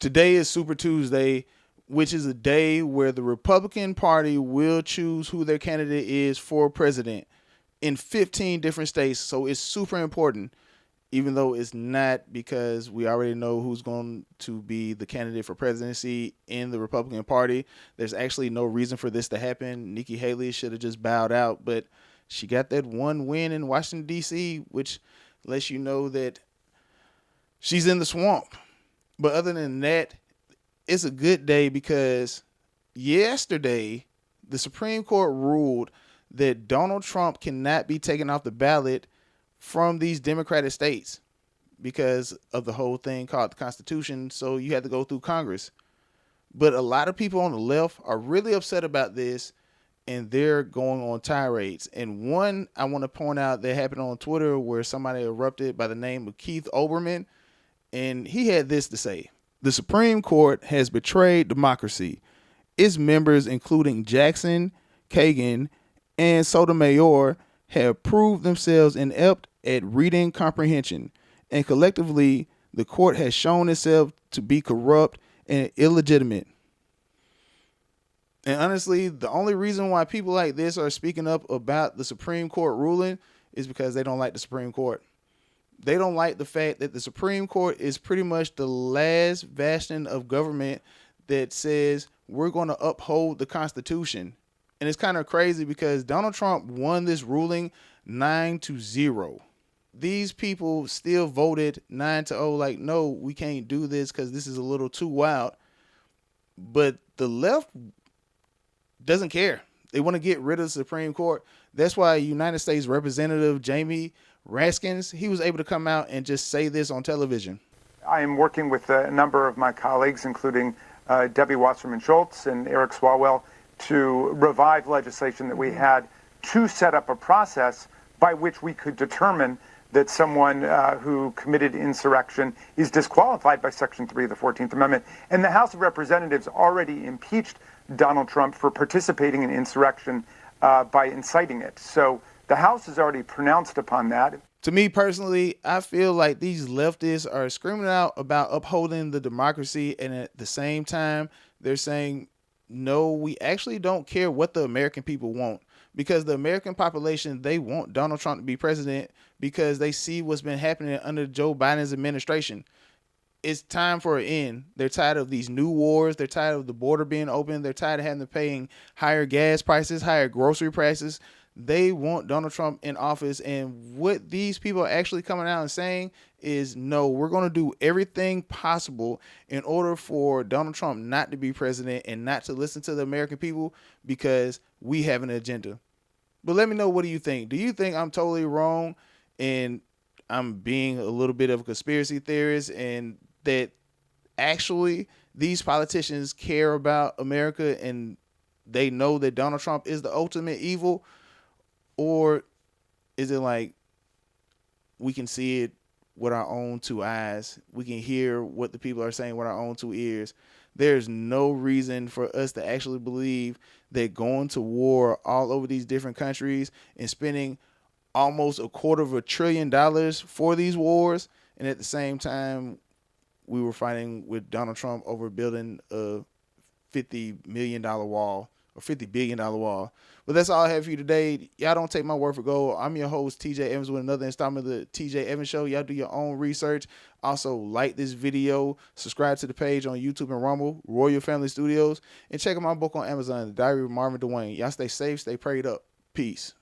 Today is Super Tuesday, which is a day where the Republican Party will choose who their candidate is for president in 15 different states. So it's super important, even though it's not, because we already know who's going to be the candidate for presidency in the Republican Party. There's actually no reason for this to happen. Nikki Haley should have just bowed out, but she got that one win in Washington, D.C., which lets you know that she's in the swamp. But other than that, it's a good day because yesterday the Supreme Court ruled that Donald Trump cannot be taken off the ballot from these Democratic states because of the whole thing called the Constitution. So you have to go through Congress. But a lot of people on the left are really upset about this, and they're going on tirades. And one I want to point out that happened on Twitter where somebody erupted by the name of Keith Olbermann, and he had this to say: the Supreme Court has betrayed democracy. Its members, including Jackson, Kagan, and Sotomayor, have proved themselves inept at reading comprehension, and collectively, the court has shown itself to be corrupt and illegitimate. And honestly, the only reason why people like this are speaking up about the Supreme Court ruling is because they don't like the Supreme Court. They don't like the fact that the Supreme Court is pretty much the last bastion of government that says we're going to uphold the Constitution. And it's kind of crazy because Donald Trump won this ruling 9-0. These people still voted 9-0 like, no, we can't do this because this is a little too wild. But the left doesn't care. They want to get rid of the Supreme Court. That's why United States Representative Jamie Raskins, he was able to come out and just say this on television. I am working with a number of my colleagues, including Debbie Wasserman Schultz and Eric Swalwell, to revive legislation that we had to set up a process by which we could determine that someone who committed insurrection is disqualified by Section 3 of the 14th Amendment. And the House of Representatives already impeached Donald Trump for participating in insurrection by inciting it. So the House has already pronounced upon that. To me personally, I feel like these leftists are screaming out about upholding the democracy, and at the same time, they're saying, no, we actually don't care what the American people want, because the American population, they want Donald Trump to be president because they see what's been happening under Joe Biden's administration. It's time for an end. They're tired of these new wars. They're tired of the border being open. They're tired of having to paying higher gas prices, higher grocery prices. They want Donald Trump in office. And what these people are actually coming out and saying is, no, we're going to do everything possible in order for Donald Trump not to be president and not to listen to the American people because we have an agenda. But let me know, what do you think? Do you think I'm totally wrong and I'm being a little bit of a conspiracy theorist, and that actually these politicians care about America and they know that Donald Trump is the ultimate evil? Or is it like we can see it with our own two eyes? We can hear what the people are saying with our own two ears. There's no reason for us to actually believe that going to war all over these different countries and spending almost $250 billion for these wars, and at the same time we were fighting with Donald Trump over building a $50 million wall or $50 billion wall. But that's all I have for you today. Y'all don't take my word for gold. I'm your host, TJ Evans, with another installment of the TJ Evans Show. Y'all do your own research. Also, like this video, subscribe to the page on YouTube and Rumble, Royal Family Studios, and check out my book on Amazon, The Diary of Marvin Dwayne. Y'all stay safe, stay prayed up. Peace.